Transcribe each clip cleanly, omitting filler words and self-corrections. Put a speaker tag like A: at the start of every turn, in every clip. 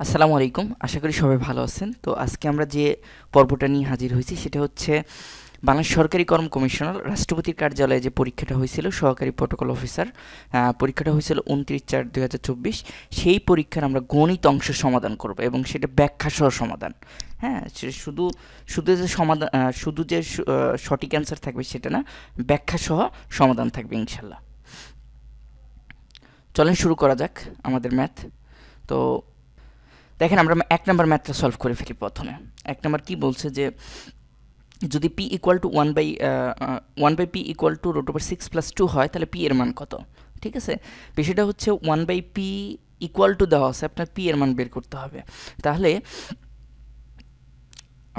A: আসসালামু আলাইকুম, আশা করি সবাই ভালো আছেন। তো আজকে আমরা যে পর্বটা নিয়ে হাজির হয়েছি সেটা হচ্ছে বাংলাদেশ সরকারি কর্ম কমিশনার রাষ্ট্রপতির কার্যালয়ে যে পরীক্ষাটা হয়েছিল সহকারী প্রটোকল অফিসার, পরীক্ষাটা হয়েছিল 29/4/2024। সেই পরীক্ষার আমরা গণিত অংশ সমাধান করব এবং সেটা ব্যাখ্যা সহ সমাধান। হ্যাঁ, শুধু শুধু যে সমাধান, শুধু যে সঠিক অ্যান্সার থাকবে সেটা না, ব্যাখ্যা সহ সমাধান থাকবে ইনশাল্লাহ। চলেন শুরু করা যাক আমাদের ম্যাথ। তো দেখেন, আমরা এক নাম্বার ম্যাথটা সলভ করে ফেলি। প্রথমে এক নাম্বার কি বলছে যে যদি p equal to one by P equal to √6+2 হয় তাহলে p এর মান কত। ঠিক আছে, বিষয়টা হচ্ছে 1/p ইকুয়াল টু দেওয়া আছে, আপনার p এর মান বের করতে হবে। তাহলে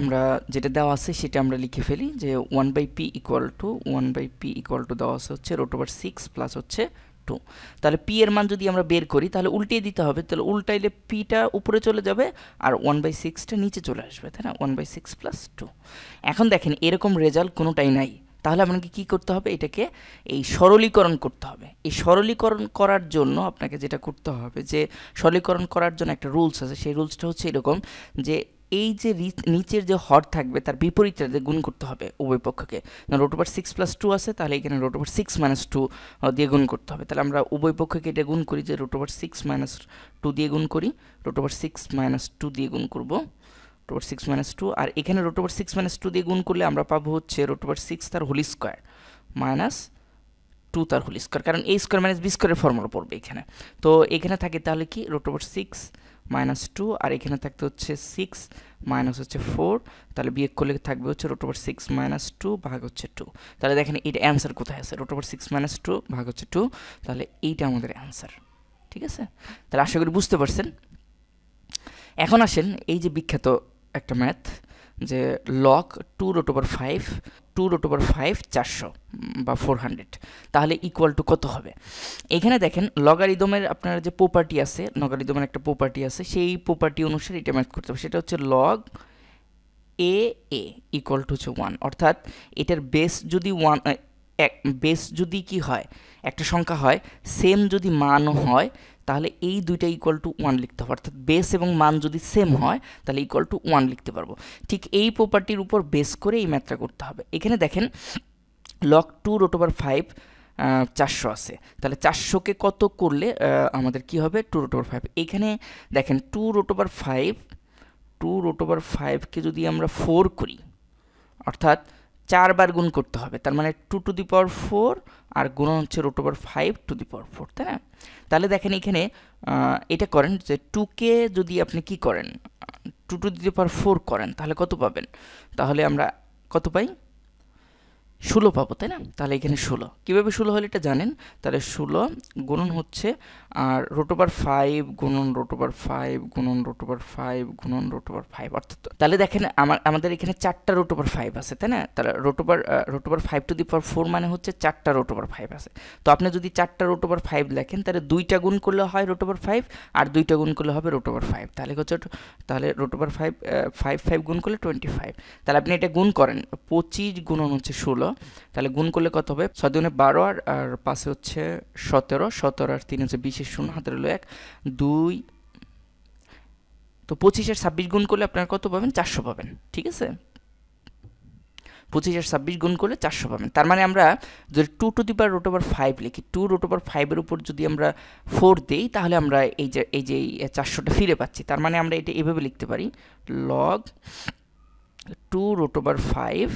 A: আমরা যেটা দেওয়া আছে সেটা আমরা লিখে ফেলি যে 1/p ইকুয়াল টু দেওয়া আছে হচ্ছে √6 প্লাস হচ্ছে 2। তাহলে p এর মান যদি আমরা বের করি তাহলে উল্টিয়ে দিতে হবে, তাহলে উল্টাইলে pটা উপরে চলে যাবে আর 1/6টা নিচে চলে আসবে, তাই না? 1/6 প্লাস 2। এখন দেখেন এরকম রেজাল্ট কোনোটাই নাই, তাহলে আপনাকে কি করতে হবে? এটাকে এই সরলীকরণ করতে হবে। এই সরলীকরণ করার জন্য আপনাকে যেটা করতে হবে, যে সরলীকরণ করার জন্য একটা রুলস আছে, সেই রুলসটা হচ্ছে এরকম যে এই যে নিচের যে হর থাকবে তার বিপরীতটাতে গুণ করতে হবে উভয় পক্ষকে। √6+2 আছে, তাহলে এখানে √6 - 2 দিয়ে গুণ করতে হবে। তাহলে আমরা উভয় পক্ষকে এটা গুণ করি, যে √6 - 2 দিয়ে গুণ করি, √6 - 2 দিয়ে গুণ করব, √6 - 2। আর এখানে √6 - 2 দিয়ে গুণ করলে আমরা পাবো হচ্ছে √6 তার হোল স্কোয়ার মাইনাস 2 তার হোল স্কোয়ার, কারণ a স্কোয়ার মাইনাস b স্কোয়ারের ফর্মুলা পড়বে এখানে। তো এখানে থাকে তাহলে কি √6 - 2, আর এখানে থাকতে হচ্ছে 6 মাইনাস হচ্ছে 4, তাহলে বিয়োগ করলে থাকবে হচ্ছে √6 - 2 ভাগ হচ্ছে 2। তাহলে দেখেন এটা অ্যান্সার কোথায় আছে, √6 - 2 ভাগ হচ্ছে 2, তাহলে এইটা আমাদের অ্যান্সার। ঠিক আছে, তাহলে আশা করি বুঝতে পারছেন। এখন আসেন এই যে বিখ্যাত একটা ম্যাথ, যে লগ 2√5 400 বা 400, তাহলে ইকুয়াল টু কত হবে? এখানে দেখেন লগারিদমের আপনার যে প্রপার্টি আছে, লগারিদমের একটা প্রপার্টি আছে, সেই প্রপার্টি অনুসারে এটা ম্যাথ করতে হবে। সেটা হচ্ছে লগ এ ইকুয়াল টু হচ্ছে 1, অর্থাৎ এটার বেস যদি বেস যদি কি হয়, একটা সংখ্যা হয়, সেম যদি মানও হয়, তাহলে এই দুইটা ইকুয়াল টু 1 লিখতে হবে। অর্থাৎ বেস এবং মান যদি সেম হয় তাহলে ইকুয়াল টু 1 লিখতে পারবো। ঠিক এই প্রপার্টির উপর বেস করে এই ম্যাথটা করতে হবে। এখানে দেখেন লগ 2√5 400 আছে, তাহলে 400কে কত করলে আমাদের কি হবে? 2√5। এখানে দেখেন 2√5কে যদি আমরা 4 করি, অর্থাৎ 4 বার গুণ করতে হবে, তার মানে 2⁴ আর গুণ হচ্ছে √5⁴, তাই না? তাহলে দেখেন এখানে এটা করেন যে 2কে যদি আপনি কি করেন, 2⁴ করেন, তাহলে কত পাবেন? তাহলে আমরা কত পাই? 16 পাবো, তাই না? তাহলে এখানে 16 কীভাবে 16 হলে এটা জানেন, তাহলে 16 গুণন হচ্ছে আর √5 গুণন √5 গুণন √5 গুণন √5, অর্থাৎ তাহলে দেখেন আমাদের এখানে 4টা √5 আছে, তাই না? তাহলে √5⁴ মানে হচ্ছে 4টা √5 আছে। তো আপনি যদি 4টা √5 লেখেন, তাহলে 2টা গুণ করলে হয় √5 আর 2টা গুণ করলে হবে √5, তাহলে হচ্ছে তাহলে √5 গুণ করলে 25। তাহলে আপনি এটা গুণ করেন, 25 গুণন হচ্ছে 16, তাহলে গুণ করলে কত হবে? 6 × 12 আর 5 হচ্ছে 17, 17 আর 3 হচ্ছে 20, 0 হাতের হলো 1 2। তো 25 আর 26 গুণ করলে আপনার কত পাবেন? 400 পাবেন। ঠিক আছে, 25 আর 26 গুণ করলে 400 পাবেন। তার মানে আমরা যদি 2⁵ লিখি, 2√5 উপর যদি আমরা 4 দিই, তাহলে আমরা এই যে 400টা ফিরে পাচ্ছি। তার মানে আমরা এটা এভাবে লিখতে পারি, লগ 2√5,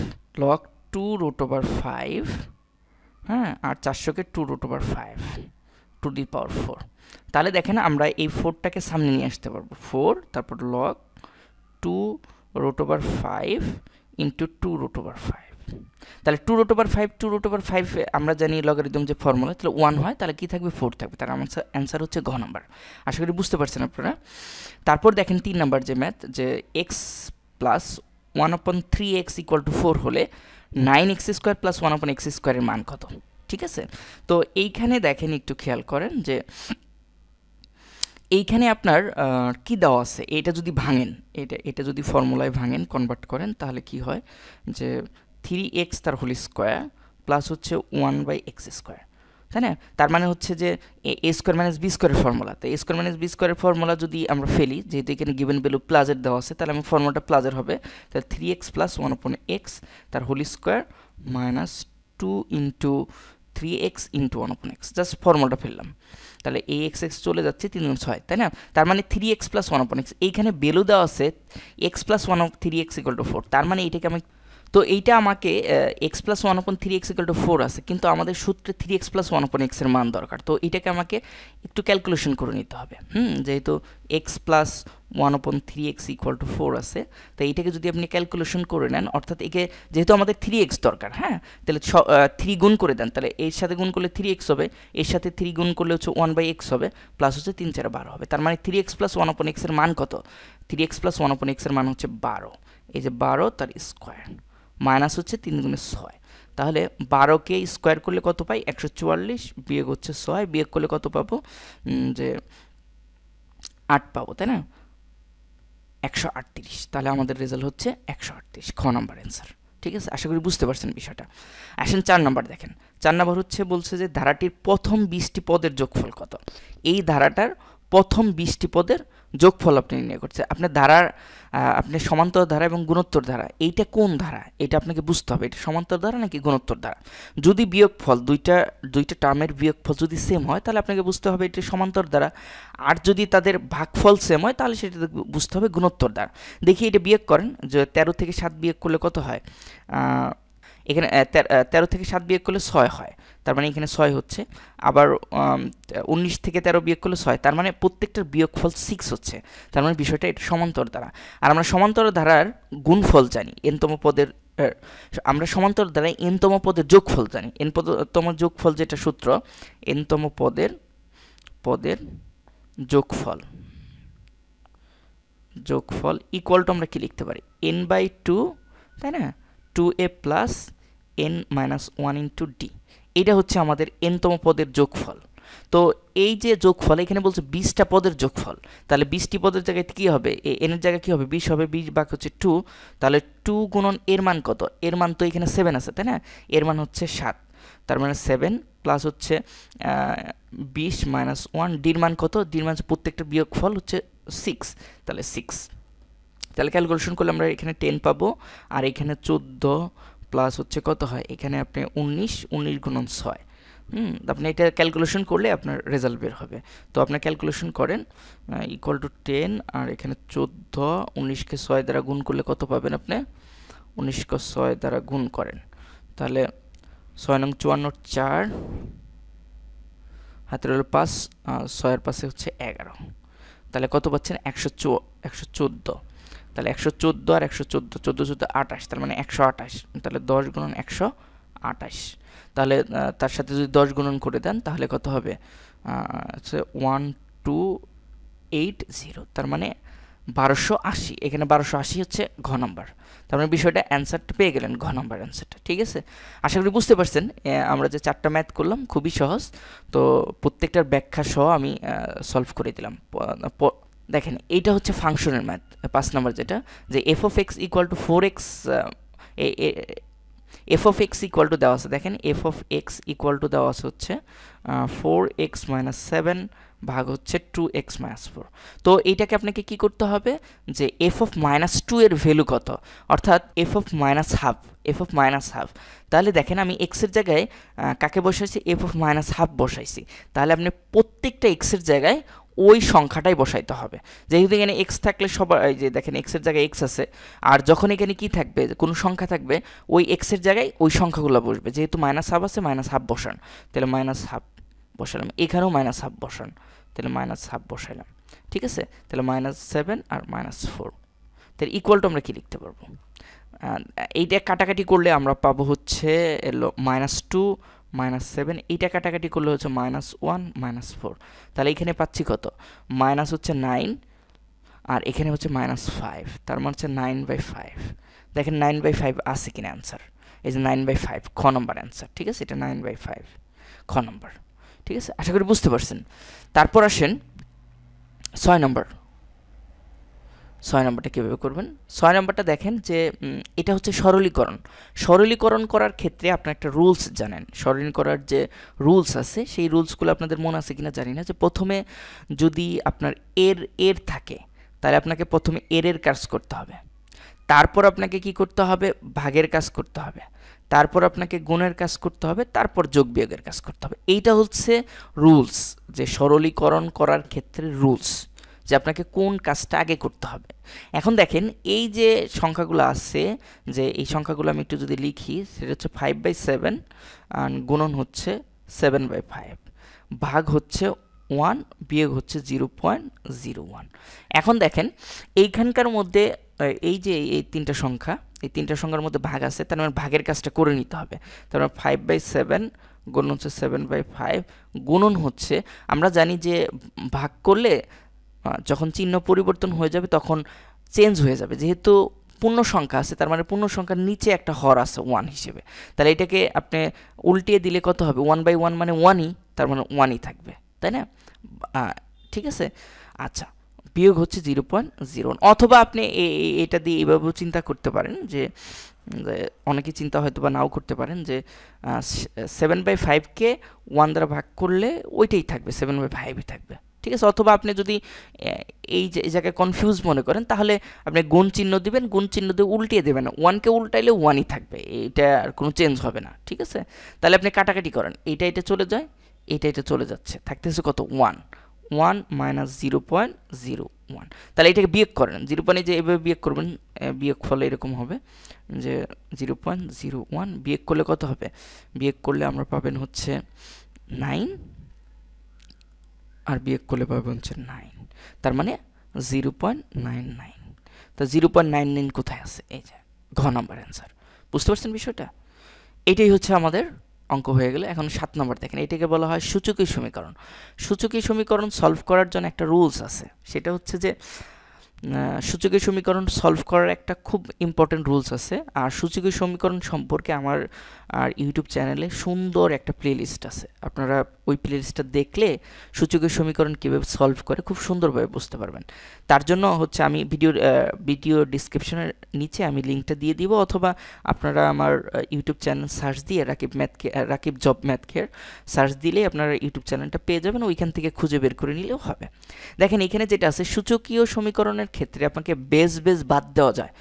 A: হ্যাঁ, আর 400কে 2√5⁴। তাহলে দেখেন আমরা এই 4টাকে সামনে নিয়ে আসতে পারবো, 4 তারপর লগ 2√5 ইন্টু 2√5। তাহলে 2√5 আমরা জানি লগারিদম যে ফর্মুলা, তাহলে 1 হয়, তাহলে কি থাকবে? 4 থাকবে। তার অ্যান্সার হচ্ছে ঘ নাম্বার। আশা করি বুঝতে পারছেন আপনারা। তারপর দেখেন 3 নাম্বার যে ম্যাথ, যে x plus 1/3x equal to 4 হলে 9x² প্লাস 1/x² এর মান কত? ঠিক আছে, তো এইখানে দেখেন একটু খেয়াল করেন যে এইখানে আপনার কি দেওয়া আছে, এটা যদি ভাঙেন, এটা যদি ফর্মুলায় ভাঙেন, কনভার্ট করেন, তাহলে কি হয় যে 3x তার হোল স্কোয়ার প্লাস হচ্ছে 1/x²। তাই না? তার মানে হচ্ছে যে এ স্কোয়ার মাইনাস বি স্কোয়ারের ফর্মুলা, তো এ স্কোয়ার মাইনাস বি স্কোয়ারের ফর্মুলা যদি আমরা ফেলি, যেহেতু এখানে গিভেন ভ্যালু প্লাসের দেওয়া আছে, তাহলে আমি ফর্মুলাটা প্লাসের হবে, তাহলে 3x প্লাস 1/x তার whole square minus 2 into 3x into 1/x, just ফর্মুলাটা ফেললাম। তাহলে এই এক্স এক্স চলে যাচ্ছে 3 গুণ 6, তাই না? তার মানে 3x প্লাস 1/x, এইখানে ভ্যালু দেওয়া আছে x plus 1/3x equal to 4, তার মানে এইটাকে আমি, তো এইটা আমাকে x plus 1/3x equal to 4 আছে, কিন্তু আমাদের সূত্রে 3x প্লাস 1/x এর মান দরকার, তো এটাকে আমাকে একটু ক্যালকুলেশন করে নিতে হবে। যেহেতু x plus 1/3x equal to 4 আছে, তো এইটাকে যদি আপনি ক্যালকুলেশন করে নেন, অর্থাৎ একে যেহেতু আমাদের 3x দরকার, হ্যাঁ, তাহলে 3 গুণ করে দেন, তাহলে এর সাথে গুণ করলে 3x হবে, এর সাথে 3 গুণ করলে হচ্ছে 1/x হবে, প্লাস হচ্ছে 3 4 12 হবে, তার মানে 3x প্লাস 1/x এর মান কত? 3x প্লাস 1/x এর মান হচ্ছে 12, এই যে 12 তার স্কোয়ার মাইনাস হচ্ছে 3 গুণে 6, তাহলে 12কে স্কোয়ার করলে কত পাই? 144, বিয়োগ হচ্ছে 6, বিয়োগ করলে কত পাবো? যে 8 পাবো, তাই না? 138, তাহলে আমাদের রেজাল্ট হচ্ছে 138, খ নাম্বার অ্যান্সার। ঠিক আছে, আশা করি বুঝতে পারছেন বিষয়টা। আসেন 4 নাম্বার দেখেন। 4 নাম্বার হচ্ছে বলছে যে ধারাটির প্রথম 20টি পদের যোগফল কত? এই ধারাটার প্রথম 20টি পদের যোগফল আপনি নির্ণয় করছে। আপনার ধারার আপনি সমান্তর ধারা এবং গুণোত্তর ধারা, এইটা কোন ধারা এটা আপনাকে বুঝতে হবে, এটা সমান্তর ধারা নাকি গুণোত্তর ধারা। যদি বিয়োগফল দুইটা টার্মের বিয়োগফল যদি সেম হয়, তাহলে আপনাকে বুঝতে হবে এটা সমান্তর ধারা, আর যদি তাদের ভাগফল সেম হয়, তাহলে সেটা বুঝতে হবে গুণোত্তর ধারা। দেখি এটা বিয়োগ করেন, যে 13 থেকে 7 বিয়োগ করলে কত হয়? এখানে 13 থেকে 7 বিয়োগ করলে 6 হয়, তার মানে এখানে 6 হচ্ছে। আবার 19 থেকে 13 বিয়োগ করলে 6, তার মানে প্রত্যেকটার বিয়োগফল 6 হচ্ছে, তার মানে বিষয়টা এটা সমান্তর ধারা। আর আমরা সমান্তর ধারার গুণফল জানি, এনতম পদের, আমরা সমান্তর ধারায় এনতম পদের যোগফল জানি, এনতম যোগফল যেটা সূত্র, এনতম পদের যোগফল ইকুয়াল টু আমরা কি লিখতে পারি? n/2, তাই না? 2a plus n minus 1 into D, এটা হচ্ছে আমাদের এনতম পদের যোগফল। তো এই যে যোগফল, এখানে বলছে 20টা পদের যোগফল, তাহলে 20টি পদের জায়গায় কী হবে? এন এর জায়গায় কী হবে? 20 হবে, 20 ভাগ হচ্ছে 2, তাহলে 2 গুণন এর মান কত? এর মান তো এখানে 7 আছে, তাই না? এর মান হচ্ছে 7, তার মানে 7 প্লাস হচ্ছে 20 মাইনাস 1, ডির মান কত? ডির মান প্রত্যেকটা বিয়োগফল হচ্ছে 6, তাহলে 6, তাহলে ক্যালকুলেশন করলে আমরা এখানে 10 পাবো, আর এখানে 14 প্লাস হচ্ছে কত হয়? এখানে আপনি 19 গুণন 6, আপনি এটা ক্যালকুলেশন করলে আপনার রেজাল্ট বের হবে। তো আপনি ক্যালকুলেশন করেন, ইকুয়াল টু 10, আর এখানে 14, 19কে 6 দ্বারা গুণ করলে কত পাবেন আপনি? 19কে 6 দ্বারা গুণ করেন, তাহলে 6 নং 54, 4 হাতের হলো 5, 6 পাশে হচ্ছে 11, তাহলে কত পাচ্ছেন? 114, তাহলে 114 আর 114, 14 14 28, তার মানে 128, তাহলে 10 গুণন 128, তাহলে তার সাথে যদি 10 গুণন করে দেন, তাহলে কত হবে? 1280, তার মানে 1280, এখানে 1280 হচ্ছে ঘ নাম্বার। তার মানে বিষয়টা অ্যান্সারটা পেয়ে গেলেন, ঘ নাম্বার অ্যান্সারটা। ঠিক আছে, আশা করি বুঝতে পারছেন। আমরা যে 4টা ম্যাথ করলাম খুবই সহজ, তো প্রত্যেকটার ব্যাখ্যা সহ আমি সলভ করে দিলাম। দেখেন, এইটা হচ্ছে ফাংশনের ম্যাথ, 5 নাম্বার যেটা, যে F of x equal two 4x, F of x equal two দেওয়া আছে, দেখেন F of x equal two দেওয়া আছে হচ্ছে 4x মাইনাস 7 ভাগ হচ্ছে 2x মাইনাস 4। তো এইটাকে আপনাকে কি করতে হবে, যে এফ অফ মাইনাস 2 এর ভ্যালু কত, অর্থাৎ এফ অফ মাইনাস হাফ, তাহলে দেখেন আমি এক্সের জায়গায় কাকে বসাইছি? এফ অফ মাইনাস হাফ বসাইছি, তাহলে আপনি প্রত্যেকটা এক্সের জায়গায় ওই সংখ্যাটাই বসাইতে হবে। যেহেতু এখানে এক্স থাকলে সবার, এই যে দেখেন এক্সের জায়গায় এক্স আছে, আর যখন এখানে কি থাকবে? কোনো সংখ্যা থাকবে, ওই এক্সের জায়গায় ওই সংখ্যাগুলো বসবে। যেহেতু মাইনাস হাফ আছে, মাইনাস হাফ বসান, তাহলে মাইনাস হাফ বসালাম, এখানেও মাইনাস হাফ বসান, তাহলে মাইনাস হাফ বসাইলাম। ঠিক আছে, তাহলে -7 আর -4, তাহলে ইকুয়াল টু আমরা কি লিখতে পারবো? এইটা কাটাকাটি করলে আমরা পাবো হচ্ছে -2 -7, এইটা কাটাকাটি করলে হচ্ছে -1 -4, তাহলে এখানে পাচ্ছি কত? মাইনাস হচ্ছে 9, আর এখানে হচ্ছে -5, তার মানে হচ্ছে 9/5। দেখেন 9/5 আছে কিনা অ্যান্সার, এই যে 9/5 খ নম্বর অ্যান্সার। ঠিক আছে, এটা 9/5 খ নম্বর। ঠিক আছে, আশা করি বুঝতে পারছেন। তারপর আসেন 6 নম্বর। 6 নম্বরটা কীভাবে করবেন? 6 নম্বরটা দেখেন যে এটা হচ্ছে সরলীকরণ। সরলীকরণ করার ক্ষেত্রে আপনার একটা রুলস জানেন। সরলীকরণ করার যে রুলস আছে সেই রুলসগুলো আপনাদের মনে আছে কিনা জানি না, যে প্রথমে যদি আপনার এর থাকে তাহলে আপনাকে প্রথমে এর কাজ করতে হবে, তারপর আপনাকে কি করতে হবে? ভাগের কাজ করতে হবে, তারপর আপনাকে গুণের কাজ করতে হবে, তারপর যোগ বিয়োগের কাজ করতে হবে। এইটা হচ্ছে রুলস, যে সরলীকরণ করার ক্ষেত্রে রুলস, যে আপনাকে কোন কাজটা আগে করতে হবে। এখন দেখেন এই যে সংখ্যাগুলো আছে, যে এই সংখ্যাগুলো আমি একটু যদি লিখি, সেটা হচ্ছে 5/7 আর গুণন হচ্ছে 7/5, ভাগ হচ্ছে 1, বিয়োগ হচ্ছে 0.01। এখন দেখেন এইখানকার মধ্যে এই যে এই তিনটা সংখ্যা, এই তিনটা সংখ্যার মধ্যে ভাগ আছে, তার মানে ভাগের কাজটা করে নিতে হবে। তার মানে 5/7 গুণন হচ্ছে 7/5, গুণন হচ্ছে, আমরা জানি যে ভাগ করলে যখন চিহ্ন পরিবর্তন হয়ে যাবে তখন চেঞ্জ হয়ে যাবে, যেহেতু পূর্ণ সংখ্যা আছে তার মানে পূর্ণ সংখ্যার নিচে একটা হর আছে 1 হিসেবে, তাহলে এটাকে আপনি উল্টিয়ে দিলে কত হবে? 1/1 মানে 1ই, তার মানে 1ই থাকবে, তাই না? ঠিক আছে, আচ্ছা, বিয়োগ হচ্ছে 0.01। অথবা আপনি এটা দিয়ে এইভাবেও চিন্তা করতে পারেন, যে অনেকে চিন্তা হয়তো বা নাও করতে পারেন, যে 7/5কে 1 দ্বারা ভাগ করলে ওইটাই থাকবে, 7/5ই থাকবে, ঠিক আছে? অথবা আপনি যদি এই জায়গায় কনফিউজ মনে করেন, তাহলে আপনি গুণ চিহ্ন দিবেন, গুণ চিহ্ন দিয়ে উল্টিয়ে দেবেন, 1কে উল্টাইলে 1ই থাকবে, এটা আর কোনো চেঞ্জ হবে না, ঠিক আছে? তাহলে আপনি কাটাকাটি করেন, এটা চলে যায়, এটা চলে যাচ্ছে, থাকতেছে কত? 1 মাইনাস 0.01। তাহলে এটাকে বিয়োগ করেন, 0. যে এভাবে বিয়োগ করবেন, বিয়োগ ফলে এরকম হবে যে 0.01 বিয়োগ করলে কত হবে? বিয়োগ করলে আমরা পাবেন হচ্ছে 9, আর বিয়োগ করলে পাবেন হচ্ছে 9, তার মানে 0.99। তো 0.99 কোথায় আছে? এই যে ঘ নাম্বার অ্যান্সার। বুঝতে পারছেন বিষয়টা? এটাই হচ্ছে আমাদের অঙ্ক হয়ে গেলে। এখন 7 নম্বর দেখেন, এটাকে বলা হয় সূচকীয় সমীকরণ। সূচকীয় সমীকরণ সলভ করার জন্য একটা রুলস আছে, সেটা হচ্ছে যে সূচকীয় সমীকরণ সলভ করার একটা খুব ইম্পর্টেন্ট রুলস আছে। আর সূচকীয় সমীকরণ সম্পর্কে আমার আর ইউটিউব চ্যানেলে সুন্দর একটা প্লেলিস্ট আছে, আপনারা ওই প্লেলিস্টটা দেখলে সূচকীয় সমীকরণ কীভাবে সলভ করে খুব সুন্দরভাবে বুঝতে পারবেন। তার জন্য হচ্ছে আমি ভিডিও ডিসক্রিপশনের নিচে আমি লিঙ্কটা দিয়ে দিব, অথবা আপনারা আমার ইউটিউব চ্যানেল সার্চ দিয়ে Rakib job math care search দিলেই আপনারা ইউটিউব চ্যানেলটা পেয়ে যাবেন, ওইখান থেকে খুঁজে বের করে নিলেও হবে। দেখেন এখানে যেটা আছে, সূচকীয় সমীকরণের ক্ষেত্রে আপনাকে বেস বাদ দেওয়া যায়।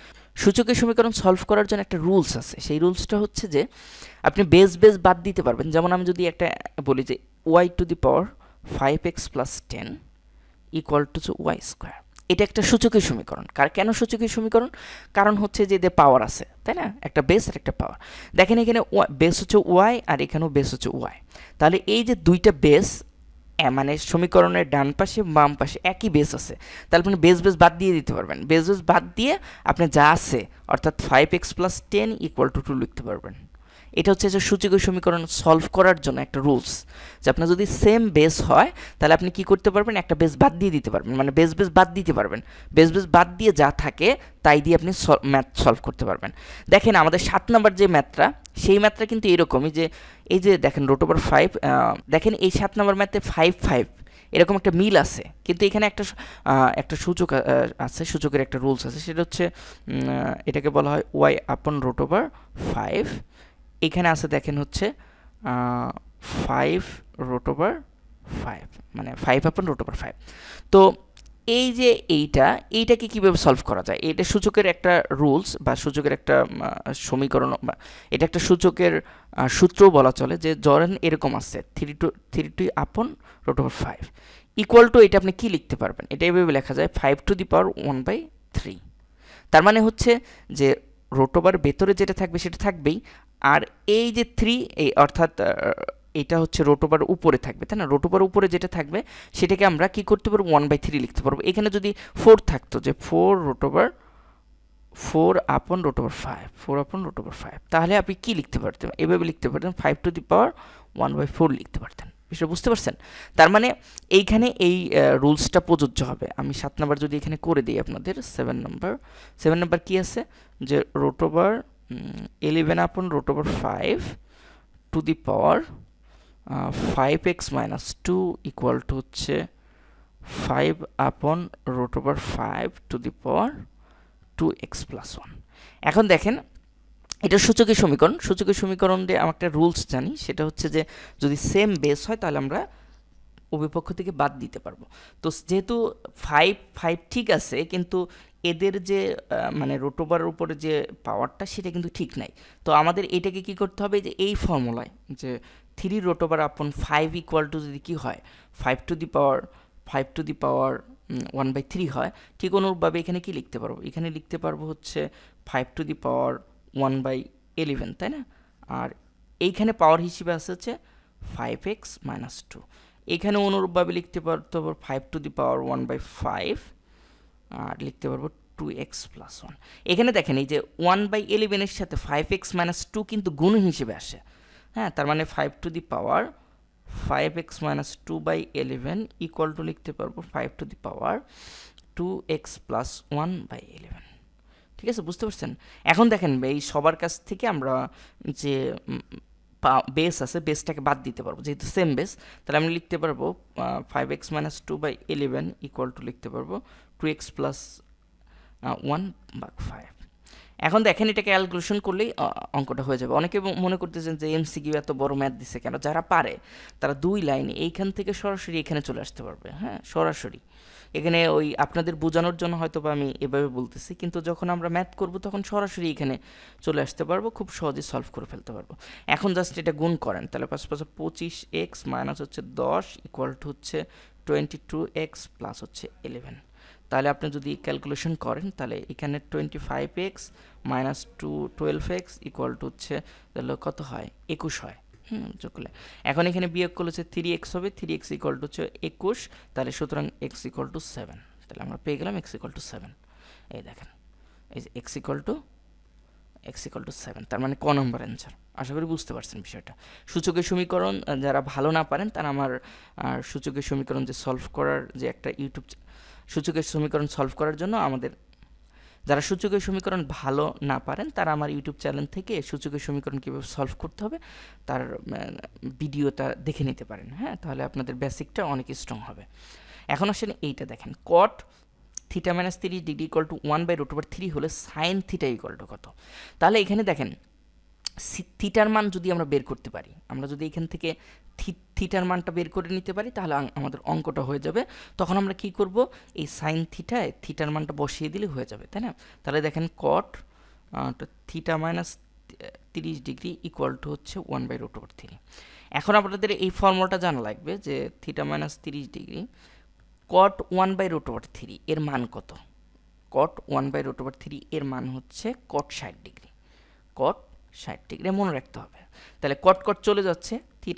A: সূচকীয় সমীকরণ সলভ করার জন্য একটা রুলস আছে, সেই রুলসটা হচ্ছে যে আপনি বেস বাদ দিতে পারবেন। যেমন আমি যদি একটা বলি যে y⁵ + 10 = y², এটা একটা সূচকীয় সমীকরণ। কেন সূচকীয় সমীকরণ? কারণ হচ্ছে যে এদের পাওয়ার আছে, তাই না? একটা বেস আর একটা পাওয়ার। দেখেন এখানে বেস হচ্ছে y আর এখানেও বেস হচ্ছে y, তাহলে এই যে দুইটা বেস, মানে সমীকরণের ডান পাশে বাম পাশে একই বেস আছে, তাহলে আপনি বেস বাদ দিয়ে দিতে পারবেন। বেস বাদ দিয়ে আপনি যা আছে, অর্থাৎ 5x + 10 = 2 লিখতে পারবেন। এটা হচ্ছে যে সূচকীয় সমীকরণ সলভ করার জন্য একটা রুলস, যে আপনার যদি সেম বেস হয় তাহলে আপনি কি করতে পারবেন? একটা বেস বাদ দিয়ে দিতে পারবেন, মানে বেস বাদ দিতে পারবেন। বেস বাদ দিয়ে যা থাকে তাই দিয়ে আপনি ম্যাথ সলভ করতে পারবেন। দেখেন আমাদের 7 নম্বর যে ম্যাথটা, সেই ম্যাথটা কিন্তু এরকমই, যে এই যে দেখেন √5, দেখেন এই 7 নম্বর ম্যাথে 5 এরকম একটা মিল আছে, কিন্তু এখানে একটা সূচক আছে, সূচকের একটা রুলস আছে, সেটা হচ্ছে এটাকে বলা হয় y/√5। এখানে আছে দেখেন হচ্ছে 5√5, মানে 5/√5। তো এই যে এইটাকে কিভাবে সলভ করা যায়? এটা সূচকের একটা রুলস বা সূচকের একটা সমীকরণ, বা এটা একটা সূচকের সূত্র বলা চলে, যে ধরেন এরকম আছে 3/√5 = এটা আপনি কি লিখতে পারবেন? এটা এভাবে লেখা যায় 5⁻⁴। তার মানে হচ্ছে যে √এর ভেতরে যেটা থাকবে সেটা থাকবেই, আর এই যে 3, এই অর্থাৎ এটা হচ্ছে √এর উপরে থাকবে, তাই না? √এর উপরে যেটা থাকবে সেটাকে আমরা কি করতে পারবো? 1/3 লিখতে পারবো। এখানে যদি 4 থাকতো, যে 4/√5, তাহলে আপনি কি লিখতে পারতেন? এভাবে লিখতে পারতেন 5⁻1/4 লিখতে পারতেন। বিষয়টা বুঝতে পারছেন? তার মানে এইখানে এই রুলসটা প্রযোজ্য হবে। আমি 7 নম্বর যদি এখানে করে দিই আপনাদের, 7 নম্বর কি আছে? যে √11/√5 5x - 2 = হচ্ছে 5/√5 + 1। এখন দেখেন এটা সূচকের সমীকরণ। সূচকের সমীকরণে আমরা একটা রুলস জানি, সেটা হচ্ছে যে যদি সেম বেস হয় তাহলে আমরা উভয় পক্ষ থেকে বাদ দিতে পারবো। তো যেহেতু 5 ঠিক আছে, কিন্তু এদের যে মানে রুট ওভারের উপরে যে পাওয়ারটা সেটা কিন্তু ঠিক নাই। তো আমাদের এটাকে কি করতে হবে, যে এই ফর্মুলায় যে 3√5 = যদি কি হয় 5⁻1/3 হয়, ঠিক অনুরূপভাবে এখানে কি লিখতে পারবো, এখানে লিখতে পারবো হচ্ছে 5⁻1/11, তাই না? আর এইখানে পাওয়ার হিসেবে আছে হচ্ছে 5x - 2। এখানে অনুরূপভাবে লিখতে পারবো 5⁻1/5 আর লিখতে পারবো 2x + 1। এখানে দেখেন এই যে 1/11 এর সাথে 5x - 2 কিন্তু গুণ হিসেবে আসে, হ্যাঁ, তার মানে 5⁻5x - 2/11 = লিখতে পারবো 5⁻2x + 1/11। ঠিক আছে, বুঝতে পারছেন? এখন দেখেন এই সবার কাছ থেকে আমরা যে বেস আছে, বেসটাকে বাদ দিতে পারবো, যেহেতু সেম বেস। তাহলে আমি লিখতে পারবো 5x - 2/11 = লিখতে পারবো 2x + 1/5। এখন দেখেন এটা ক্যালকুলেশন করলেই অঙ্কটা হয়ে যাবে। অনেকে মনে করতেছেন যে এমসিকিউ এত বড় ম্যাথ দিচ্ছে কেন? যারা পারে তারা 2 লাইনে এইখান থেকে সরাসরি এখানে চলে আসতে পারবে, হ্যাঁ, সরাসরি। এখানে ওই আপনাদের বোঝানোর জন্য হয়তো বা আমি এভাবে বলতেছি, কিন্তু যখন আমরা ম্যাথ করব তখন সরাসরি এখানে চলে আসতে পারবো, খুব সহজে সলভ করে ফেলতে পারবো। এখন জাস্ট এটা গুণ করেন, তাহলে 5 + 25x - হচ্ছে 10 = হচ্ছে 22x + হচ্ছে 11। তাহলে আপনি যদি ক্যালকুলেশন করেন তাহলে এখানে 25x - 12x = হচ্ছে তাহলে কত হয়, 21 হয়। যোগ করলে এখন এখানে বিয়োগ করলে হচ্ছে 3x হবে, 3x = হচ্ছে 21, তাহলে সুতরাং x = 7। তাহলে আমরা পেয়ে গেলাম x = 7। এই দেখেন, এই যে x = 7, তার মানে ক নম্বর অ্যান্সার। আশা করি বুঝতে পারছেন বিষয়টা। সূচকের সমীকরণ যারা ভালো না পারেন তারা আমার সূচকের সমীকরণ যে সলভ করার যে একটা সূচকের সমীকরণ সলভ করার জন্য আমাদের, যারা সূচকের সমীকরণ ভালো না পারেন তারা আমার ইউটিউব চ্যানেল থেকে সূচকের সমীকরণ কীভাবে সলভ করতে হবে তার ভিডিওটা দেখে নিতে পারেন, হ্যাঁ, তাহলে আপনাদের বেসিকটা অনেক স্ট্রং হবে। এখন আসেন এইটা দেখেন, cot θ - 30° = 1/√3 হলে sin θ = কত? তাহলে এখানে দেখেন থিটার মান যদি আমরা বের করতে পারি, আমরা যদি এখান থেকে থিটার মানটা বের করে নিতে পারি তাহলে আমাদের অঙ্কটা হয়ে যাবে। তখন আমরা কি করব, এই সাইন থিটায় থিটার মানটা বসিয়ে দিলে হয়ে যাবে, তাই না? তাহলে দেখেন cot θ - 30° = হচ্ছে 1/√3। এখন আপনাদের এই ফর্মুলাটা জানা লাগবে যে θ - 30° cot 1/√3 এর মান কত? cot 1/√3 এর মান হচ্ছে cot 60°। cot 60° মনে রাখতে হবে। তাহলে cot cot চলে যাচ্ছে, θ -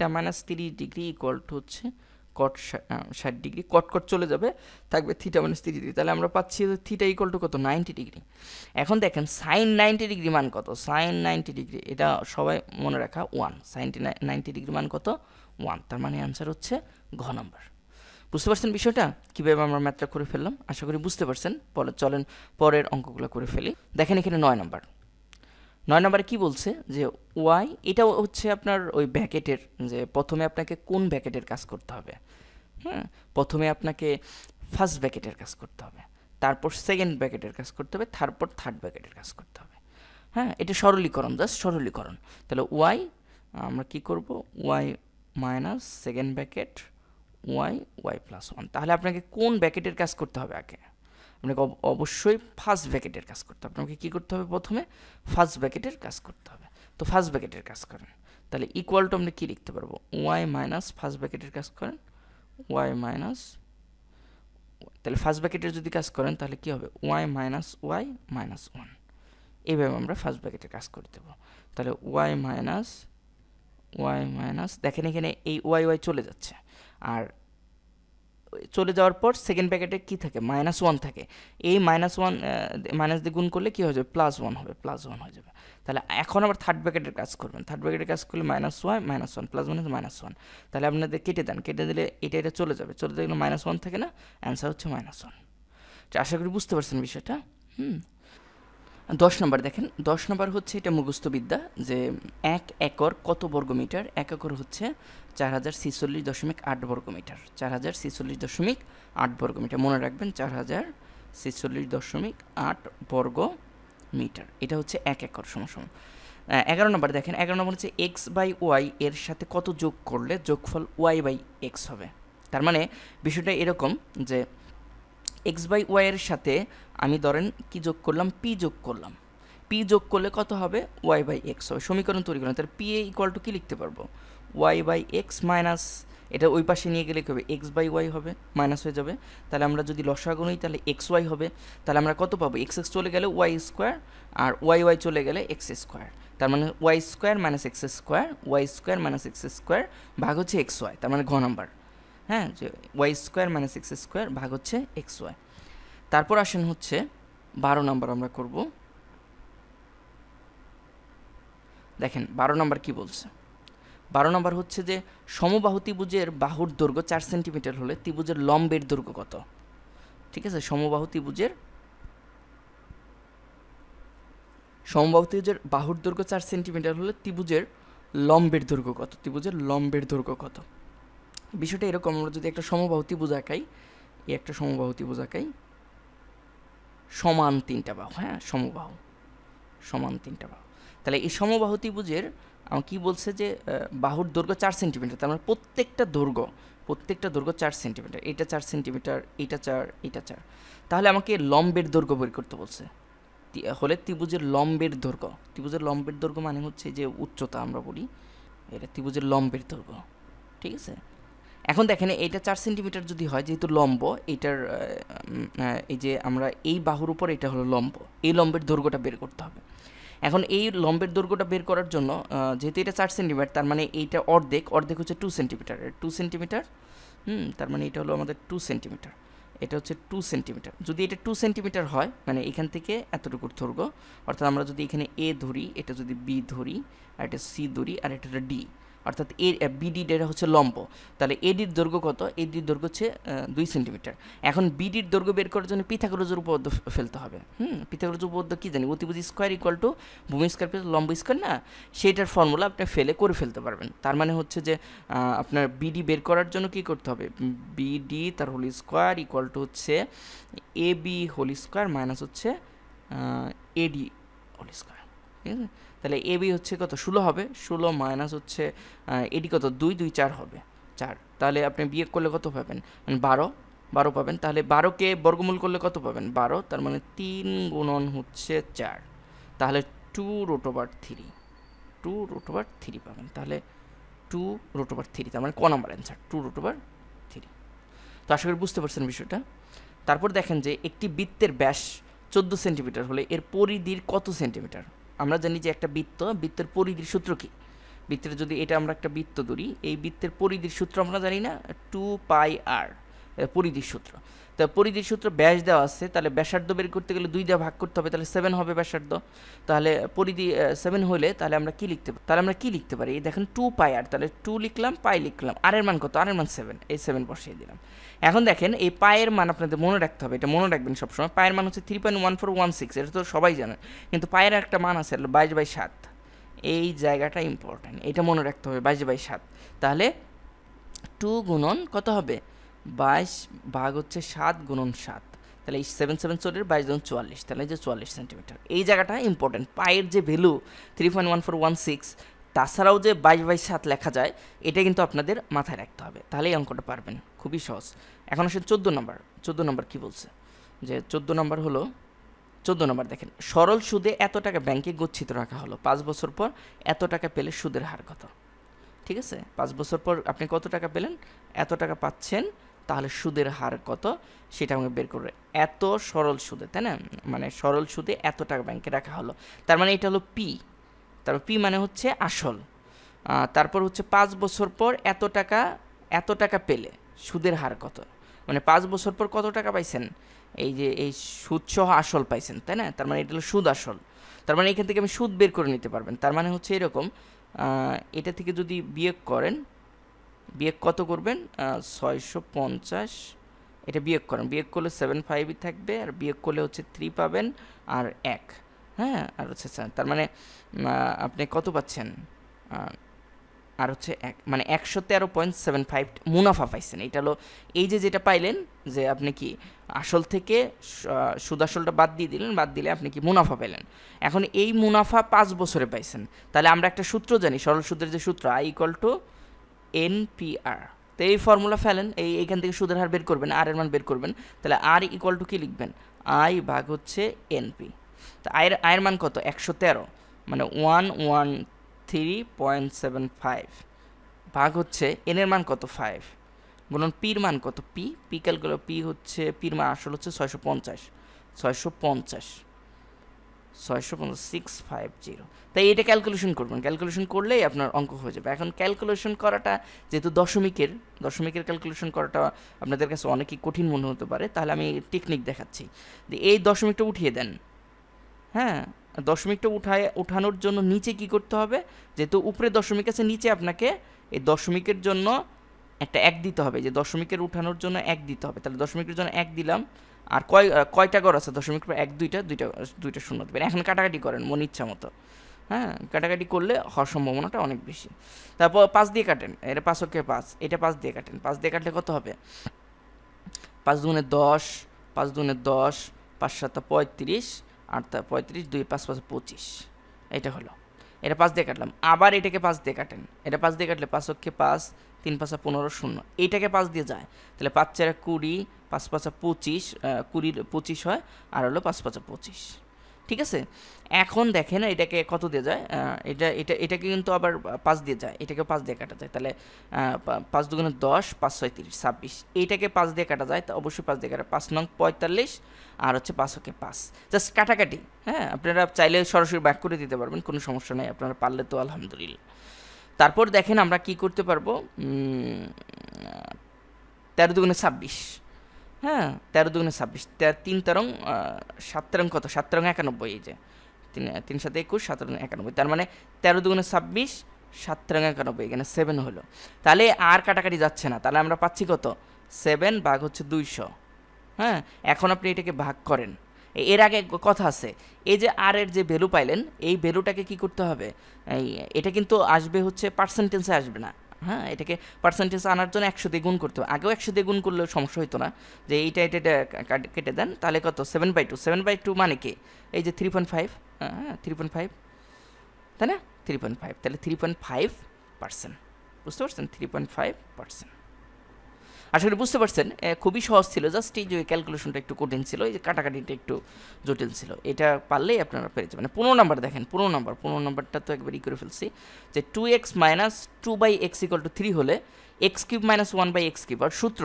A: 30° = হচ্ছে cot 60°। cot cot চলে যাবে, থাকবে θ - 30°। তাহলে আমরা পাচ্ছি যে θ = কত, 90°। এখন দেখেন sin 90° মান কত? sin 90°, এটা সবাই মনে রাখা 1। sin 90° মান কত? 1। তার মানে অ্যান্সার হচ্ছে ঘ নম্বর। বুঝতে পারছেন বিষয়টা, কীভাবে আমরা ম্যাথটা করে ফেললাম? আশা করি বুঝতে পারছেন। চলেন পরের অঙ্কগুলো করে ফেলি। দেখেন এখানে 9 নম্বর। 9 নম্বরে কী বলছে যে ওয়াই, এটাও হচ্ছে আপনার ওই ব্র্যাকেটের, যে প্রথমে আপনাকে কোন ব্র্যাকেটের কাজ করতে হবে। প্রথমে আপনাকে ফার্স্ট ব্র্যাকেটের কাজ করতে হবে, তারপর সেকেন্ড ব্র্যাকেটের কাজ করতে হবে, তারপর থার্ড ব্র্যাকেটের কাজ করতে হবে। হ্যাঁ, এটা সরলীকরণ, জাস্ট সরলীকরণ। তাহলে ওয়াই আমরা কি করব, Y minus second bracket Y + 1। তাহলে আপনাকে কোন ব্র্যাকেটের কাজ করতে হবে? আগে আপনাকে অবশ্যই ফার্স্ট ব্র্যাকেটের কাজ করতে হবে। আপনাকে কী করতে হবে? প্রথমে ফার্স্ট ব্র্যাকেটের কাজ করতে হবে। তো ফার্স্ট ব্র্যাকেটের কাজ করেন, তাহলে ইকুয়াল টু আমরা কী লিখতে পারবো, ওয়াই মাইনাস ফার্স্ট ব্র্যাকেটের কাজ করেন ওয়াই মাইনাস, তাহলে ফার্স্ট ব্র্যাকেটের যদি কাজ করেন তাহলে কী হবে, ওয়াই মাইনাস ওয়াই মাইনাস 1। এইভাবে আমরা ফার্স্ট ব্র্যাকেটের কাজ করে দেবো। তাহলে ওয়াই মাইনাস দেখেন এখানে এই ওয়াই চলে যাচ্ছে, আর চলে যাওয়ার পর সেকেন্ড ব্র্যাকেটে কী থাকে, -1 থাকে। এই -1 মাইনাস দিয়ে গুণ করলে কী হয়ে যাবে, +1 হবে, +1 হয়ে যাবে। তাহলে এখন আবার থার্ড ব্র্যাকেটের কাজ করবেন। থার্ড ব্র্যাকেটের কাজ করলে -y -1 +1 -1। তাহলে আপনাদের কেটে দেন, কেটে দিলে এটা চলে যাবে, চলে গেলে -1 থাকে না, অ্যান্সার হচ্ছে -1। আশা করি বুঝতে পারছেন বিষয়টা। 10 নম্বর দেখেন, 10 নম্বর হচ্ছে এটা মুখস্থবিদ্যা যে 1 একর কত বর্গমিটার। 1 একর হচ্ছে 4046.8 বর্গমিটার। 4046.8 বর্গমিটার মনে রাখবেন, 4046.8 বর্গ মিটার। এটা হচ্ছে 1 একর সমান 11 নম্বর দেখেন, 11 নম্বর হচ্ছে এক্স বাই ওয়াই এর সাথে কত যোগ করলে যোগফল ওয়াই বাই এক্স হবে। তার মানে বিষয়টা এরকম যে এক্স বাই ওয়াই এর সাথে আমি ধরেন কি যোগ করলাম, পি যোগ করলাম। পি যোগ করলে কত হবে, ওয়াই বাই এক্স হবে। সমীকরণ তৈরি করলাম, তাহলে পি এ ইকুয়াল টু কী লিখতে পারবো, ওয়াই বাই এক্স মাইনাস, এটা ওই পাশে নিয়ে গেলে কী হবে, এক্স বাই ওয়াই হবে, মাইনাস হয়ে যাবে। তাহলে আমরা যদি লসাগু নিই তাহলে এক্স ওয়াই হবে। তাহলে আমরা কত পাবো, এক্স এক্স চলে গেলে ওয়াই স্কোয়ার, আর ওয়াই ওয়াই চলে গেলে এক্স স্কোয়ার। তার মানে Y square minus X square, Y square minus X square ভাগ হচ্ছে এক্স ওয়াই। তার মানে ঘ নাম্বার, হ্যাঁ, যে Y square minus X square ভাগ হচ্ছে এক্স ওয়াই। তারপর আসেন হচ্ছে 12 নম্বর আমরা করব। দেখেন 12 নম্বর কি বলছে, 12 নম্বর হচ্ছে যে সমবাহু ত্রিভুজের বাহুর দৈর্ঘ্য 4 সেন্টিমিটার হলে ত্রিভুজের লম্বের দৈর্ঘ্য কত। ঠিক আছে, সমবাহু ত্রিভুজের বাহুর দৈর্ঘ্য 4 সেন্টিমিটার হলে ত্রিভুজের লম্বের দৈর্ঘ্য কত, ত্রিভুজের লম্বের দৈর্ঘ্য কত। বিষয়টা এরকম, আমরা যদি একটা সমবাহু ত্রিভুজ আঁকাই, এই একটা সমবাহু ত্রিভুজ আঁকাই, সমান 3টা বাহু, হ্যাঁ, সমবাহু সমান 3টা বাহু। তাহলে এই সমবাহু ত্রিভুজের কি বলছে যে বাহুর দৈর্ঘ্য 4 সেন্টিমিটার। তার মানে প্রত্যেকটা দৈর্ঘ্য 4 সেন্টিমিটার, এটা 4 সেন্টিমিটার, এটা 4, এটা 4। তাহলে আমাকে লম্বের দৈর্ঘ্য বের করতে বলছে। হলে ত্রিভুজের লম্বের দৈর্ঘ্য, ত্রিভুজের লম্বের দৈর্ঘ্য মানে হচ্ছে যে উচ্চতা আমরা বলি, এটা ত্রিভুজের লম্বের দৈর্ঘ্য। ঠিক আছে, এখন দেখেন এটা 4 সেন্টিমিটার যদি হয়, যেহেতু লম্ব, এটার এই যে আমরা এই বাহুর উপর এটা হলো লম্ব, এই লম্বের দৈর্ঘ্যটা বের করতে হবে। এখন এই লম্বের দৈর্ঘ্যটা বের করার জন্য যেহেতু এটা 4 সেন্টিমিটার, তার মানে এইটা অর্ধেক, অর্ধেক হচ্ছে 2 সেন্টিমিটার, 2 সেন্টিমিটার, তার মানে এটা হলো আমাদের 2 সেন্টিমিটার, এটা হচ্ছে 2 সেন্টিমিটার। যদি এটা 2 সেন্টিমিটার হয়, মানে এখান থেকে এতটুকুর দৈর্ঘ্য, অর্থাৎ আমরা যদি এখানে এ ধরি, এটা যদি বি ধরি, আর এটা সি ধরি, আর এটা ডি, অর্থাৎ বিডি এটা হচ্ছে লম্ব। তাহলে এডির দৈর্ঘ্য কত, এডির দৈর্ঘ্য হচ্ছে 2 সেন্টিমিটার। এখন বিডির দৈর্ঘ্য বের করার জন্য পিথাগোরাসের উপপাদ্য ফেলতে হবে। পিথাগোরাসের উপপাদ্য কী জানি, অতিভুজ স্কোয়ার ইকুয়াল টু ভূমি স্কোয়ার প্লাস লম্ব স্কোয়ার, না, সেইটার ফর্মুলা আপনি করে ফেলতে পারবেন। তার মানে হচ্ছে যে আপনার বিডি বের করার জন্য কি করতে হবে, বিডি তার হোল স্কোয়ার ইকুয়াল টু হচ্ছে A B whole square minus হচ্ছে এডি হোল স্কোয়ার। ঠিক আছে, তাহলে এ বি হচ্ছে কত, 16 হবে, 16 মাইনাস হচ্ছে এডি কত, 2 2 4 হবে, 4। তাহলে আপনি বিয়োগ করলে কত পাবেন, মানে 12 পাবেন। তাহলে 12কে বর্গমূল করলে কত পাবেন, 12, তার মানে 3 গুণন হচ্ছে 4, তাহলে 2√3, 2√3 পাবেন। তাহলে 2√3, তার মানে ক নাম্বার অ্যান্সার 2√3। তো আশা করি বুঝতে পারছেন বিষয়টা। তারপর দেখেন যে একটি বৃত্তের ব্যাস 14 সেন্টিমিটার হলে এর পরিধির কত সেন্টিমিটার। আমরা জানি যে একটা বৃত্তের পরিধির সূত্র কি, বৃত্তের যদি এটা আমরা একটা বৃত্ত ধরি, এই বৃত্তের পরিধির সূত্র আমরা জানি না, 2πr পরিধির সূত্র। তা পরিধির সূত্র ব্যাস দেওয়া আছে, তাহলে ব্যাসার্ধ বের করতে গেলে 2 দিয়ে ভাগ করতে হবে, তাহলে 7 হবে ব্যাসার্ধ। তাহলে পরিধি 7 হলে তাহলে আমরা কি লিখতে পারি, এই দেখেন 2πr, তাহলে 2 লিখলাম, পাই লিখলাম, আর এর মান কত, আর এর মান 7, এই 7 বসিয়ে দিলাম। এখন দেখেন এই পায়ের মান আপনাদের মনে রাখতে হবে, এটা মনে রাখবেন সবসময়। পায়ের মান হচ্ছে 3.1416, এটা তো সবাই জানে, কিন্তু পায়ের একটা মান আছে 22/7, এই জায়গাটা ইম্পর্টেন্ট, এটা মনে রাখতে হবে, 22/7। তাহলে 2 গুণন কত হবে, 22 ভাগ হচ্ছে 7 গুণন 7, তাহলে এই 7 7 চলে 22 গুণন 44, তাহলে যে 44 সেন্টিমিটার। এই জায়গাটা ইম্পর্টেন্ট, পায়ের যে ভ্যালু 3.1416, তাছাড়াও যে 22/7 লেখা যায়, এটা কিন্তু আপনাদের মাথায় রাখতে হবে, তাহলে এই অঙ্কটা পারবেন, খুবই সহজ। এখন আসলে 14 নম্বর কি বলছে, যে 14 নম্বর হলো, 14 নম্বর দেখেন, সরল সুদে এত টাকা ব্যাংকে গচ্ছিত রাখা হলো, 5 বছর পর এত টাকা পেলে সুদের হার কত। ঠিক আছে, 5 বছর পর আপনি কত টাকা পেলেন, এত টাকা পাচ্ছেন, তাহলে সুদের হার কত সেটা আমাকে বের করবে। এত সরল সুদে, তাই না, মানে সরল সুদে এত টাকা ব্যাংকে রাখা হলো, তার মানে এটা হলো পি, তারপর পি মানে হচ্ছে আসল, তারপর হচ্ছে 5 বছর পর এত টাকা পেলে সুদের হার কত, মানে 5 বছর পর কত টাকা পাইছেন, এই যে এই সুদ সহ আসল পাইছেন, তাই না, তার মানে এটা হলো সুদ আসল। তার মানে এখান থেকে আমি সুদ বের করে নিতে পারবেন। তার মানে হচ্ছে এরকম, এটা থেকে যদি বিয়োগ করেন, বিয়োগ কত করবেন, 650, এটা বিয়োগ করেন, বিয়োগ করলে 75 থাকবে, আর বিয়োগ করলে হচ্ছে 3 পাবেন আর 1, হ্যাঁ, আর হচ্ছে তার মানে আপনি কত পাচ্ছেন, আর হচ্ছে মানে 113.75 মুনাফা পাইছেন। এটা হলো এই যেটা পাইলেন, যে আপনি কি আসল থেকে সুদ আসলটা বাদ দিয়ে দিলেন, বাদ দিলে আপনি কি মুনাফা পেলেন। এখন এই মুনাফা 5 বছরে পাইছেন। তাহলে আমরা একটা সূত্র জানি, সরল সূত্রের যে সূত্র I = NPR। তো এই ফর্মুলা ফেলেন, এইখান থেকে সুদের হার বের করবেন, আর এর মান বের করবেন। তাহলে R = কি লিখবেন, I ভাগ হচ্ছে NP। তো আয়ের মান কত, 113, মানে 113.75 ভাগ হচ্ছে এন এর মান কত, 5। বলুন পির মান কত, পি ক্যালকুলেট, পি হচ্ছে পির মান আসল হচ্ছে 650 650 তাই এটা ক্যালকুলেশন করবেন, ক্যালকুলেশন করলেই আপনার অঙ্ক হয়ে যাবে। এখন ক্যালকুলেশন করাটা যেহেতু দশমিকের ক্যালকুলেশন করাটা আপনাদের কাছে অনেকই কঠিন মনে হতে পারে, তাহলে আমি টেকনিক দেখাচ্ছি। এই দশমিকটা উঠিয়ে দেন। হ্যাঁ, দশমিকটা উঠানোর জন্য নিচে কি করতে হবে, যেহেতু উপরে দশমিক আছে, নিচে আপনাকে এই দশমিকের জন্য একটা 1 দিতে হবে, যে দশমিকের উঠানোর জন্য 1 দিতে হবে। তাহলে দশমিকের জন্য 1 দিলাম। আর কয়টা ঘর আছে দশমিক, 1 2টা শূন্য দেবেন। এখন কাটাকাটি করেন মন ইচ্ছা মতো। হ্যাঁ, কাটাকাটি করলে হওয়ার সম্ভাবনাটা অনেক বেশি। তারপর 5 দিয়ে কাটেন, এটা 5 ওকে 5, এটা 5 দিয়ে কাটেন। 5 দিয়ে কাটলে কত হবে, 5 দুগুণে 10, 5 দুগুণে 10, 5 7 35, 8 35, 2 5 5 25। এটা হলো, এটা 5 দিয়ে কাটলাম। আবার এটাকে 5 দিয়ে কাটেন, এটা 5 দিয়ে কাটলে 5 ওকে 5, 3 5 15 0, এইটাকে 5 দিয়ে যায়। তাহলে 5 4 20, 5 5 25, 20 25 হয়, আর হলো 5 5 25। ঠিক আছে, এখন দেখেন এটাকে কত দিয়ে যায়, এটাকে কিন্তু আবার 5 দিয়ে যায়, এটাকে 5 দিয়ে কাটা যায়। তাহলে 5 দুগুণে 10, 5 6 30, 26। এইটাকে 5 দিয়ে কাটা যায়, তো অবশ্যই 5 দিয়ে কাটা। 5 নং 45, আর হচ্ছে 5 ওকে 5, জাস্ট কাটাকাটি। হ্যাঁ, আপনারা চাইলে সরাসরি ব্যাক করে দিতে পারবেন, কোনো সমস্যা নেই, আপনারা পারলে তো আলহামদুলিল্লাহ। তারপর দেখেন আমরা কি করতে পারবো, 13 দুগুণে 26। হ্যাঁ, 13 দুগুণে 26, 3 তেরং 7 তেরং কত, 7 তেরং 91, এই যে 3 7 21, 7 তেরং 91। তার মানে 13 দুগুণে 26, 7 তেরং 91, এখানে 7 হলো। তাহলে আর কাটাকাটি যাচ্ছে না, তাহলে আমরা পাচ্ছি কত, 7 ভাগ হচ্ছে 200। হ্যাঁ, এখন আপনি এটাকে ভাগ করেন। এর আগে কথা আছে, এই যে আর এর যে ভ্যালু পাইলেন, এই ভ্যালুটাকে কি করতে হবে, এটা কিন্তু আসবে হচ্ছে পার্সেন্টেজে আসবে না। হ্যাঁ, এটাকে পার্সেন্টেজ আনার জন্য 100 দিয়ে গুণ করতে হবে। আগেও 100 দিয়ে গুণ করলেও সমস্যা হইতো না, যে এইটা এটা কেটে দেন, তাহলে কত, 7/2। 7/2 মানে কি, এই যে 3.5, হ্যাঁ 3.5, তাই না, 3.5। তাহলে 3.5%, বুঝতে পারছেন, 3.5%। আশা করি বুঝতে পারছেন, খুবই সহজ ছিল, জাস্ট এই যে ক্যালকুলেশনটা একটু কঠিন ছিল, এই যে কাটাকাটিটা একটু জটিল ছিল। এটা পারলেই আপনারা পেরে যাবেন। 15 নাম্বার দেখেন, 15 নাম্বারটা তো একবার করে ফেলছি, যে 2x - 2/x = 3 হলে x³ - 1/x³। আর সূত্র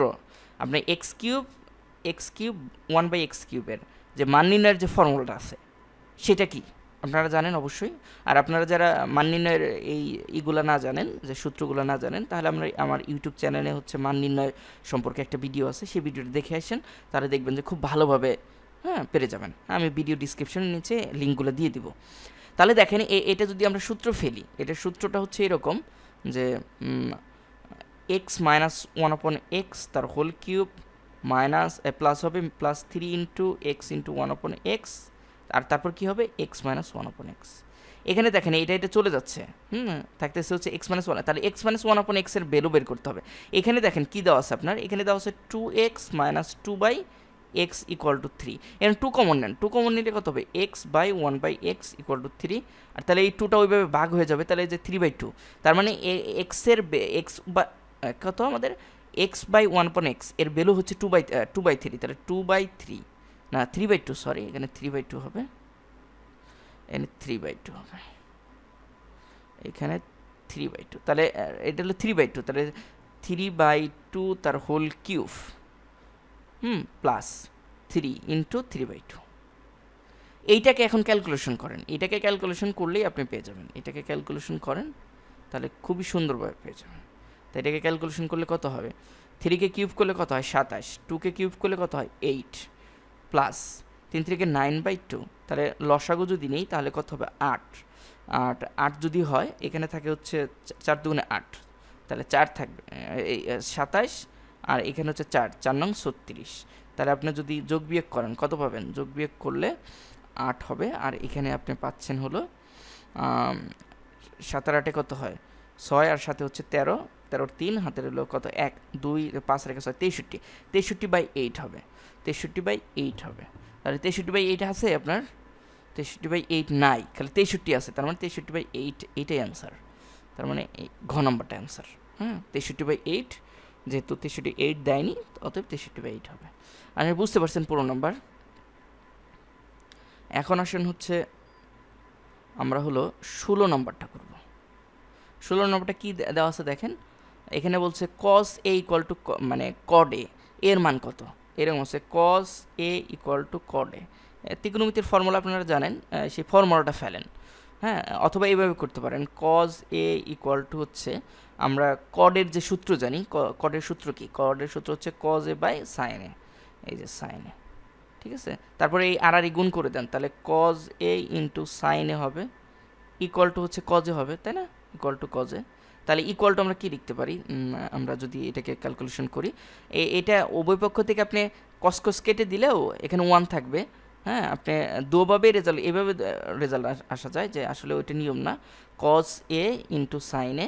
A: আপনি x³ 1/x³ এর যে মান নির্ণয়ের যে ফর্মুলাটা আছে সেটা কি আপনারা জানেন অবশ্যই। আর আপনারা যারা মান নির্ণয়ের এইগুলো না জানেন, যে সূত্রগুলো না জানেন, তাহলে আমার ইউটিউব চ্যানেলে হচ্ছে মান নির্ণয় সম্পর্কে একটা ভিডিও আছে, সেই ভিডিওটা দেখে আসেন, তাহলে দেখবেন যে খুব ভালোভাবে পেরে যাবেন। আমি ভিডিও ডিসক্রিপশনের নিচে লিঙ্কগুলো দিয়ে দিব। তাহলে দেখেন এটা যদি আমরা সূত্র ফেলি, এটার সূত্রটা হচ্ছে এরকম, যে x - 1/x তার হোল কিউব মাইনাস প্লাস হবে +3 × x × 1/x, আর তারপর কি হবে x - 1/x। এখানে দেখেন এটা চলে যাচ্ছে, থাকতেছে হচ্ছে x - 1, তাহলে x - 1/x এর ভ্যালু বের করতে হবে। এখানে দেখেন কি দেওয়া আছে আপনার, এখানে দেওয়া আছে 2x - 2/x = 3। এখানে 2 কমন নেন, 2 কমন নিলে কত হবে, x/1/x = 3। আর তাহলে এই 2টা ওইভাবে ভাগ হয়ে যাবে, তাহলে এই যে 3/2, তার মানে x এর কত আমাদের x/1/x এর ভ্যালু হচ্ছে 2/3, তাহলে 2/3 না 3/2, সরি, এখানে 3/2 হবে, এখানে 3/2 হবে, এখানে 3/2। তাহলে এটা হলো 3/2, তাহলে 3/2 তার হোল কিউব প্লাস 3 × 3/2। এইটাকে এখন ক্যালকুলেশন করেন, এটাকে ক্যালকুলেশন করলেই আপনি পেয়ে যাবেন। এটাকে ক্যালকুলেশন করেন, তাহলে খুবই সুন্দরভাবে পেয়ে যাবেন। তো এটাকে ক্যালকুলেশন করলে কত হবে, 3কে কিউব করলে কত হয় 27, 2কে কিউব করলে কত হয় 8, প্লাস 3 থেকে 9/2, তাহলে লসাগু যদি নেই তাহলে কত হবে 8, 8 যদি হয়, এখানে থাকে হচ্ছে 4 দুগুণে 8, তাহলে 4 থাকবে, 27, আর এখানে হচ্ছে 4 নং 36। তাহলে আপনি যদি যোগ বিয়োগ করেন কত পাবেন, যোগ বিয়োগ করলে 8 হবে, আর এখানে আপনি পাচ্ছেন হলো 7 আর 8 কত হয় 6, আর সাথে হচ্ছে 13, 13 3 হাতের হলো কত 1 2 5 রেখে 6 63, 63/8 হবে, 63/8 হবে। তাহলে 63/8 আছে আপনার, 63/8 নাই, খালি 63 আছে, তার মানে 63/8 এইটাই অ্যান্সার। তার মানে ঘ নম্বরটা অ্যান্সার। হ্যাঁ, 63/8, যেহেতু 63/8 দেয়নি অতএব 63/8 হবে। আর বুঝতে পারছেন পুরো নাম্বার। এখন আসেন হচ্ছে আমরা হলো 16 নম্বরটা করব। 16 নম্বরটা কি দেওয়া আছে দেখেন, এখানে বলছে cos a ইকুয়াল টু মানে cod a এর মান কত, এরকম হচ্ছে cos a equal to cod a। ত্রিকোণমিতির ফর্মুলা আপনারা জানেন, সেই ফর্মুলাটা ফেলেন। হ্যাঁ, অথবা এইভাবে করতে পারেন, cos a ইকুয়াল টু হচ্ছে আমরা কডের যে সূত্র জানি, কডের সূত্র কি, কডের সূত্র হচ্ছে cos a by sin a, এই যে sin a, ঠিক আছে। তারপরে এই আর গুণ করে দেন, তাহলে cos a into sin a হবে, ইকুয়াল টু হচ্ছে cos a হবে, তাই না, ইকুয়াল টু cos a। তাহলে ইকুয়াল টু আমরা কি লিখতে পারি, আমরা যদি এটাকে ক্যালকুলেশন করি, এটা উভয় পক্ষ থেকে আপনি cos cos কেটে দিলেও এখানে 1 থাকবে। হ্যাঁ, আপনি দুভাবে রেজাল্ট, এভাবে রেজাল্ট আসা যায়, যে আসলে ওইটা নিয়ম না, cos a into sin a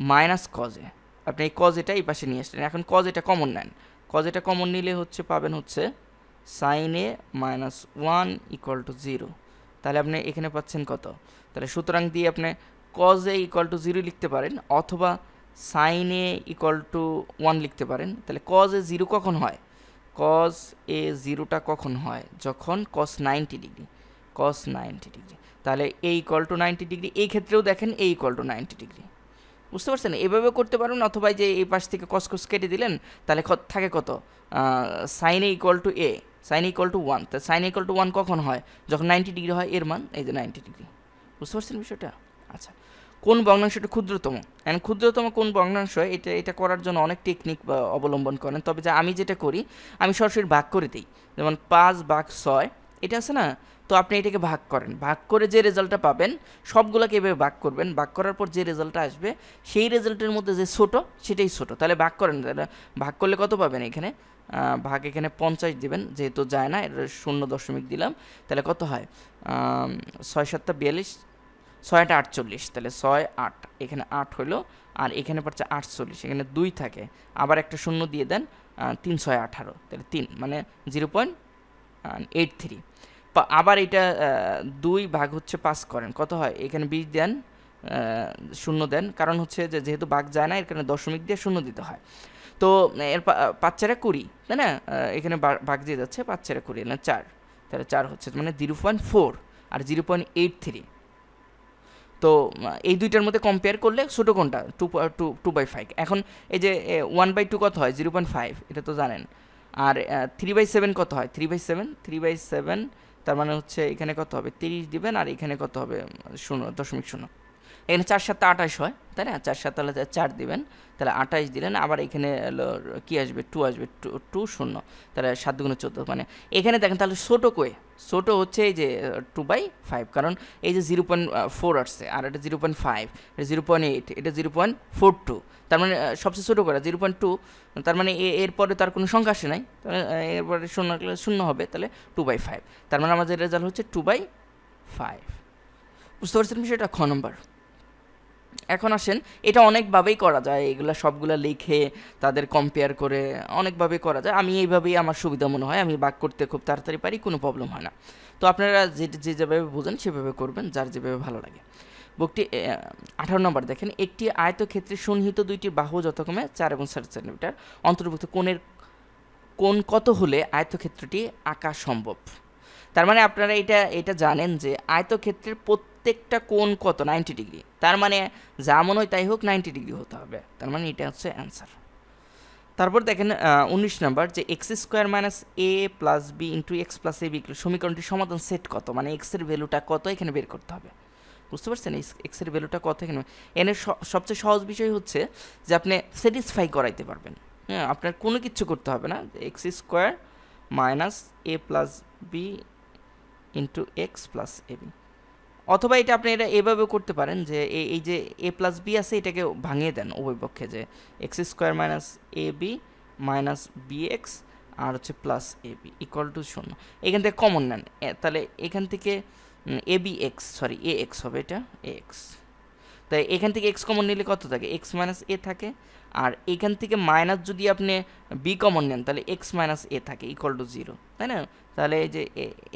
A: minus cos a, আপনি এই cos এটা এই পাশে নিয়ে আসলেন। এখন cos এটা কমন নেন, cos এটা কমন নিলে হচ্ছে পাবেন হচ্ছে sin a minus 1 equal to 0। তাহলে আপনি এখানে পাচ্ছেন কত, তাহলে সুতরাং দিয়ে আপনি cos a ইকুয়াল টু 0 লিখতে পারেন, অথবা sin a ইকুয়াল টু 1 লিখতে পারেন। তাহলে cos a 0 কখন হয়, cos a 0টা কখন হয়, যখন cos 90 ডিগ্রি, cos 90 ডিগ্রি। তাহলে a ইকুয়াল টু 90 ডিগ্রি, এই ক্ষেত্রেও দেখেন a ইকুয়াল টু 90 ডিগ্রি। বুঝতে পারছেন, এভাবে করতে পারেন, অথবা যে এই পাশ থেকে cos cos কেটে দিলেন, তাহলে থাকে কত sin a equal two a, sin a equal two 1। তা sin a ইকুয়াল টু 1 কখন হয়, যখন 90 ডিগ্রি হয়, এর মান এই যে 90 ডিগ্রি। বুঝতে পারছেন বিষয়টা? আচ্ছা, কোন ভগ্নাংশটা ক্ষুদ্রতম, এন্ড ক্ষুদ্রতম কোন ভগ্নাংশ, এটা করার জন্য অনেক টেকনিক অবলম্বন করেন, তবে যে আমি যেটা করি, আমি সরাসরি ভাগ করে দিই। যেমন 5/6 এটা আছে না, তো আপনি এটাকে ভাগ করেন, ভাগ করে যে রেজাল্টটা পাবেন সবগুলোকে এভাবে ভাগ করবেন, ভাগ করার পর যে রেজাল্টটা আসবে সেই রেজাল্টের মধ্যে যে ছোট সেটাই ছোট, তাহলে ভাগ করেন। তাহলে ভাগ করলে কত পাবেন, এখানে ভাগ এখানে 50 দিবেন, যেহেতু যায় না এটা 0 দিলাম, তাহলে কত হয় 6 7 42, 6 8 48, তাহলে 6 8, এখানে 8 হলো, আর এখানে পড়ছে 48, এখানে 2 থাকে, আবার একটা 0 দিয়ে দেন, 3 6 18, তাহলে 3 মানে 0.83। আবার এটা 2 ভাগ হচ্ছে 5 করেন, কত হয়, এখানে 20 দেন, 0 দেন, কারণ হচ্ছে যে যেহেতু ভাগ যায় না, এর কারণে দশমিক দিয়ে 0 দিতে হয়। তো এর 5 4 20, তাই না, এখানে ভাগ দিয়ে যাচ্ছে, 5 4 20 না 4, তাহলে 4 হচ্ছে মানে 0.4 আর 0.83। তো এই দুইটার মধ্যে কম্পেয়ার করলে ছোটো কোনটা, 2/5। এখন এই যে 1/2 কত হয়, 0.5, এটা তো জানেন। আর 3/7 কত হয়, 3/7, তার মানে হচ্ছে এখানে কত হবে 30 দিবেন, আর এখানে কত হবে 0.0, এখানে 4 7 28 হয়, তাই না, 4 7 তাহলে 4 দিবেন, তাহলে 28 দিলেন, আবার এখানে কি আসবে 2 আসবে, 2 0, তাহলে 7 2 14, মানে এখানে দেখেন তাহলে ছোটো কয়ে, ছোটো হচ্ছে এই যে 2/5, কারণ এই যে 0.4 আসছে, আর এটা 0.5, এটা 0.8, এটা 0.42, তার মানে সবচেয়ে ছোটো করে 0.2, তার মানে এরপরে তার কোনো সংখ্যা আসে নাই, তাহলে এরপরে 0 হবে, তাহলে 2/5, তার মানে আমাদের রেজাল্ট হচ্ছে 2/5। বুঝতে পারছেন বিষয়টা, খ নম্বর। এখন আসেন, এটা অনেকভাবেই করা যায়, এগুলো সবগুলো লিখে তাদের কম্পেয়ার করে অনেকভাবেই করা যায়, আমি এইভাবেই আমার সুবিধা মনে হয়, আমি ভাগ করতে খুব তাড়াতাড়ি পারি, কোনো প্রবলেম হয় না। তো আপনারা যেভাবে বোঝেন সেভাবে করবেন, যার যেভাবে ভালো লাগে। বুকটি 18 নম্বর দেখেন, একটি আয়তক্ষেত্রে সন্নিহিত দুইটি বাহু যথাক্রমে 4 এবং 7 সেন্টিমিটার অন্তর্ভুক্ত কোণ কত হলে আয়তক্ষেত্রটি আঁকা সম্ভব। তার মানে আপনারা এটা জানেন যে আয়তক্ষেত্রের প্রত্যেকটা কোণ কত, 90 ডিগ্রি, তার মানে যা মনে হয় তাই হোক 90 ডিগ্রি হতে হবে, তার মানে এটা হচ্ছে অ্যান্সার। তারপর দেখেন 19 নম্বর, যে x² - a + b × x + ab সমীকরণটির সমাধান সেট কত, মানে x এর ভ্যালুটা কত এখানে বের করতে হবে। বুঝতে পারছেন, x এর ভ্যালুটা কত এখানে, এর সবচেয়ে সহজ বিষয় হচ্ছে যে আপনি স্যাটিসফাই করাইতে পারবেন। হ্যাঁ, আপনার কোনো কিছু করতে হবে না, x² - a + b × x + ab, অথবা এটা আপনি এটা এভাবেও করতে পারেন যে এই যে a + b আছে এটাকে ভাঙিয়ে দেন উভয় পক্ষে, যে x² - ab - bx, আর হচ্ছে plus A B equal to 0। এখান থেকে কমন নেন, তাহলে এখান থেকে A B X, sorry A X হবে, এটা এ এক্স। তাই এখান থেকে এক্স কমন নিলে কত থাকে, এক্স মাইনাস এ থাকে। আর এখান থেকে মাইনাস যদি আপনি বি কমন নেন তাহলে এক্স মাইনাস এ থাকে ইকুয়াল টু 0, তাই না? তাহলে এই যে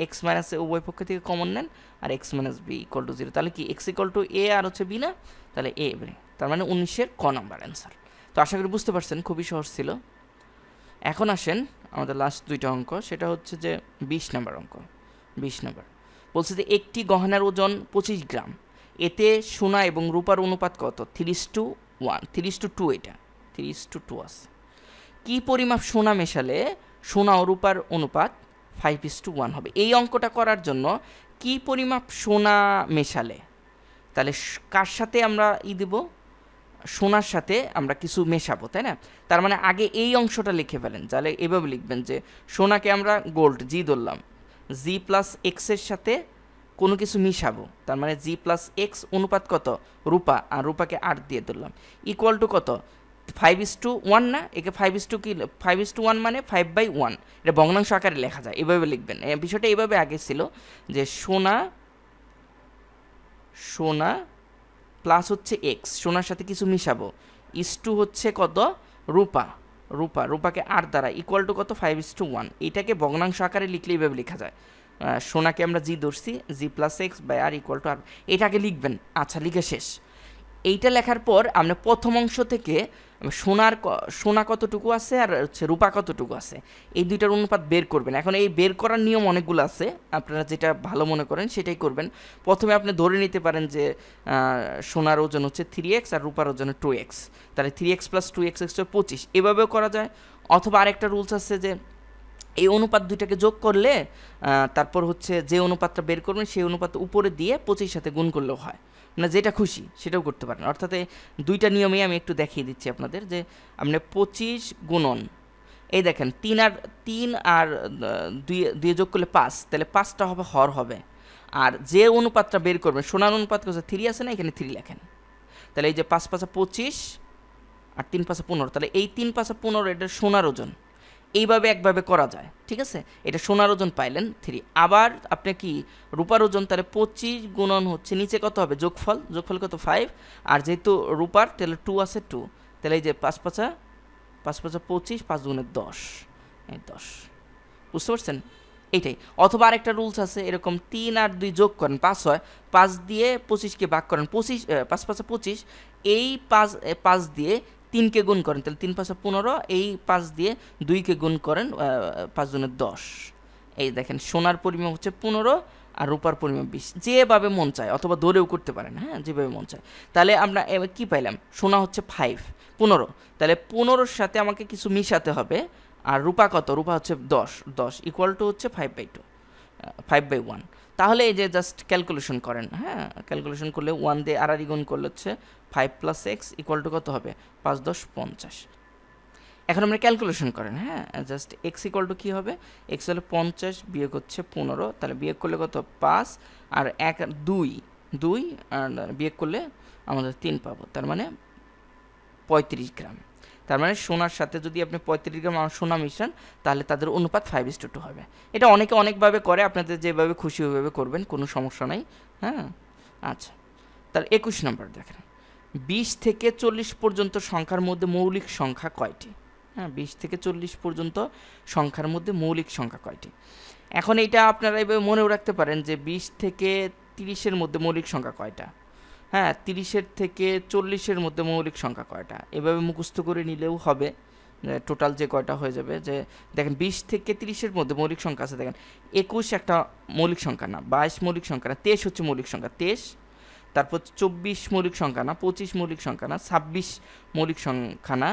A: এক্স মাইনাস এ উভয় পক্ষ থেকে কমন নেন, আর X minus B equal to 0, তাহলে কি এক্স ইকুয়াল টু এ আর হচ্ছে বি না, তাহলে এ বি, তার মানে 19-এর ক নাম্বার অ্যান্সার। তো আশা করি বুঝতে পারছেন, খুবই সহজ ছিল। এখন আসেন আমাদের লাস্ট দুইটা অঙ্ক, সেটা হচ্ছে যে 20 নাম্বার অঙ্ক। 20 নাম্বার বলছে যে একটি গহনার ওজন 25 গ্রাম, এতে সোনা এবং রূপার অনুপাত কত? 3:1, 3:2, এটা 3:2 আছে। কি পরিমাপ সোনা মেশালে সোনা ও রূপার অনুপাত 5:1 হবে? এই অঙ্কটা করার জন্য কি পরিমাপ সোনা মেশালে, তাহলে কার সাথে আমরা দেব, সোনার সাথে আমরা কিছু মেশাবো, তাই না? তার মানে আগে এই অংশটা লিখে ফেলেন, তাহলে এভাবে লিখবেন যে সোনাকে আমরা গোল্ড জি ধরলাম, জি প্লাস এক্সের সাথে কোনো কিছু মিশাবো, তার মানে জি প্লাস এক্স অনুপাত কত? রূপা, আর রূপাকে 8 দিয়ে ধরলাম, ইকুয়াল টু কত? 5:1 না? একে 5:2 কি, 5:1 মানে 5/1, এটা ভগ্নাংশ আকারে লেখা যায়, এভাবে লিখবেন। বিষয়টা এইভাবে আগে ছিল যে সোনা প্লাস হচ্ছে এক্স, সোনার সাথে কিছু মিশাবো, ইস টু হচ্ছে কত? রূপাকে 8 দ্বারা ইকুয়াল টু কত? 5:1। এটাকে ভগ্নাংশ আকারে লিখলে এইভাবে লেখা যায়, সোনাকে আমরা জি ধরছি, G plus X by R equal to R, এটাকে লিখবেন। আচ্ছা, লিখে শেষ। এইটা লেখার পর আমরা প্রথম অংশ থেকে সোনা কতটুকু আছে আর হচ্ছে রূপা কতটুকু আছে, এই দুইটার অনুপাত বের করবেন। এখন এই বের করার নিয়ম অনেকগুলো আছে, আপনারা যেটা ভালো মনে করেন সেটাই করবেন। প্রথমে আপনি ধরে নিতে পারেন যে সোনার ওজন হচ্ছে 3x আর রূপার ওজন 2x, তাহলে 3x প্লাস 2x 25, এভাবেও করা যায়। অথবা আরেকটা রুলস আছে যে এই অনুপাত দুইটাকে যোগ করলে তারপর হচ্ছে যে অনুপাতটা বের করবেন সেই অনুপাত উপরে দিয়ে 25 সাথে গুণ করলেও হয়, মানে যেটা খুশি সেটাও করতে পারেন। অর্থাৎ দুইটা নিয়মেই আমি একটু দেখিয়ে দিচ্ছি আপনাদের, যে আপনি 25 গুণন, এই দেখেন 3 আর 2 যোগ করলে 5, তাহলে 5টা হবে হর হবে। আর যে অনুপাতটা বের করবেন, সোনার অনুপাত হচ্ছে 3 আছে না, এখানে 3 লেখেন, তাহলে এই যে 5 5 25 আর 3 5 15, তাহলে এই 3 5 15 এটা সোনার ওজন। এইভাবে একভাবে করা যায়, ঠিক আছে? এটা সোনার ওজন পাইলেন 3। আবার আপনি কি রূপার ওজন, তাহলে 25 গুণন হচ্ছে নিচে কত হবে, যোগফল কত 5, আর যেহেতু রূপার তাহলে 2 আছে 2, তাহলে এই যে 5 5 25, 5 গুণে 10, এই 10, বুঝতে পারছেন? এইটাই। অথবা আরেকটা রুলস আছে এরকম, 3 আর 2 যোগ করেন 5 হয়, 5 দিয়ে 25কে ভাগ করেন, 5 5 25, এই 5 দিয়ে 3কে গুণ করেন, তাহলে 3 5 15, এই 5 দিয়ে 2কে গুণ করেন, 5 গুণে 10। এই দেখেন সোনার পরিমাপ হচ্ছে 15 আর রূপার পরিমাপ 20, যেভাবে মন চায়, অথবা ধরেও করতে পারেন, হ্যাঁ, যেভাবে মন চায়। তাহলে আমরা কি পাইলাম, সোনা হচ্ছে 15, তাহলে 15-র সাথে আমাকে কিছু মিশাতে হবে। আর রূপা কত, রূপা হচ্ছে 10 ইকুয়াল টু হচ্ছে 5/1। তাহলে এই যে জাস্ট ক্যালকুলেশন করেন, হ্যাঁ, ক্যালকুলেশন করলে 1 দিয়ে আর গুণ করলে হচ্ছে 5 প্লাস এক্স ইকুয়াল টু কত হবে, 5 10 50। এখন আমরা ক্যালকুলেশন করেন, হ্যাঁ, জাস্ট এক্স ইকুয়াল টু কী হবে, এক্স হলো 50 বিয়োগ হচ্ছে 15, তাহলে বিয়োগ করলে কত 5 আর 1 2 আর বিয়োগ করলে আমাদের 3 পাবো, তার মানে 35 গ্রাম। তার মানে সোনার সাথে যদি আপনি 35 গ্রাম সোনা মিশান তাহলে তাদের অনুপাত 5:2 হবে। এটা অনেকে অনেকভাবে করে, আপনাদের যেভাবে খুশি ওইভাবে করবেন, কোনো সমস্যা নাই, হ্যাঁ। আচ্ছা, তাহলে 21 নম্বর দেখেন, 20 থেকে 40 পর্যন্ত সংখ্যার মধ্যে মৌলিক সংখ্যা কয়টি? হ্যাঁ, 20 থেকে 40 পর্যন্ত সংখ্যার মধ্যে মৌলিক সংখ্যা কয়টি? এখন এইটা আপনারা এভাবে মনেও রাখতে পারেন যে 20 থেকে 30-এর মধ্যে মৌলিক সংখ্যা কয়টা, হ্যাঁ, 30-এর থেকে 40-এর মধ্যে মৌলিক সংখ্যা কয়টা, এভাবে মুখস্থ করে নিলেও হবে, টোটাল যে কয়টা হয়ে যাবে। যে দেখেন 20 থেকে 30-এর মধ্যে মৌলিক সংখ্যা আছে, দেখেন 21 একটা মৌলিক সংখ্যা না, 22 মৌলিক সংখ্যা না, 23 হচ্ছে মৌলিক সংখ্যা, 23, তারপর 24 মৌলিক সংখ্যা না, 25 মৌলিক সংখ্যা না, 26 মৌলিক সংখ্যা না,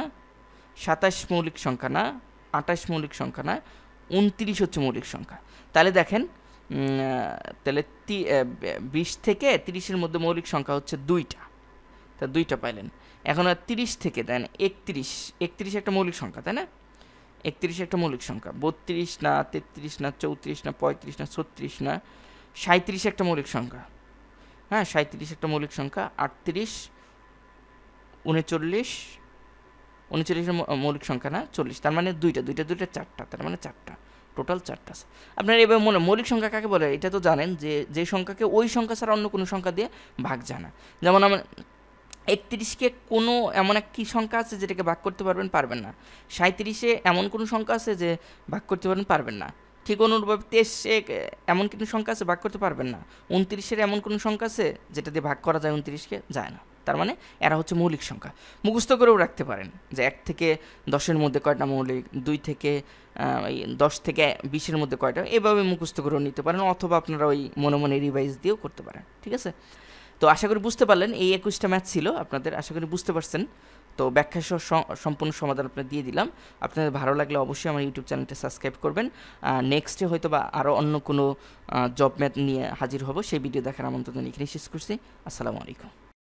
A: 27 মৌলিক সংখ্যা না, 28 মৌলিক সংখ্যা না, 29 হচ্ছে মৌলিক সংখ্যা। তাহলে দেখেন, তাহলে 20 থেকে 30-এর মধ্যে মৌলিক সংখ্যা হচ্ছে 2টা, তা 2টা পাইলেন। এখন 30 থেকে দেন 31 একটা মৌলিক সংখ্যা, তাই না? 31 একটা মৌলিক সংখ্যা, 32 না, 33 না, 34 না, 35 না, 36 না, 37 একটা মৌলিক সংখ্যা, হ্যাঁ, 37 একটা মৌলিক সংখ্যা, 38, 39, 39 মৌলিক সংখ্যা না 40, তার মানে দুইটা 4টা, তার মানে 4টা, টোটাল 4টা আছে। আপনারা এবার মৌলিক সংখ্যা কাকে বলে এটা তো জানেন, যে সংখ্যাকে ওই সংখ্যা ছাড়া অন্য কোনো সংখ্যা দিয়ে ভাগ যায় না। যেমন আমরা 31কে কোনো এমন একটি সংখ্যা আছে যেটাকে ভাগ করতে পারবেন না। 37-এ এমন কোনো সংখ্যা আছে যে ভাগ করতে পারবেন না। ঠিক অনুরূপভাবে 23-এ এমন কোনো সংখ্যা আছে ভাগ করতে পারবেন না। 29-এর এমন কোনো সংখ্যা আছে যেটা দিয়ে ভাগ করা যায় 29-কে, যায় না। তার মানে এরা হচ্ছে মৌলিক সংখ্যা। মুখস্থ করেও রাখতে পারেন যে 1 থেকে 10-এর মধ্যে কয়টা মৌলিক, 2 থেকে 10 থেকে 20-এর মধ্যে কয়টা, এভাবে মুখস্থ করেও নিতে পারেন, অথবা আপনারা ওই মনে মনে রিভাইজ দিয়েও করতে পারেন। ঠিক আছে, তো আশা করি বুঝতে পারলেন। এই 21টা ম্যাথ ছিল আপনাদের, আশা করি বুঝতে পারছেন। তো ব্যাখ্যা সহ সম্পূর্ণ সমাধান আপনার দিয়ে দিলাম। আপনাদের ভালো লাগলে অবশ্যই আমার ইউটিউব চ্যানেলটা সাবস্ক্রাইব করবেন। নেক্সটে হয়তো বা আরও অন্য কোনো জব ম্যাথ নিয়ে হাজির হব, সেই ভিডিও দেখার আমন্ত্রণ এখানে শেষ করছি। আসসালামু আলাইকুম।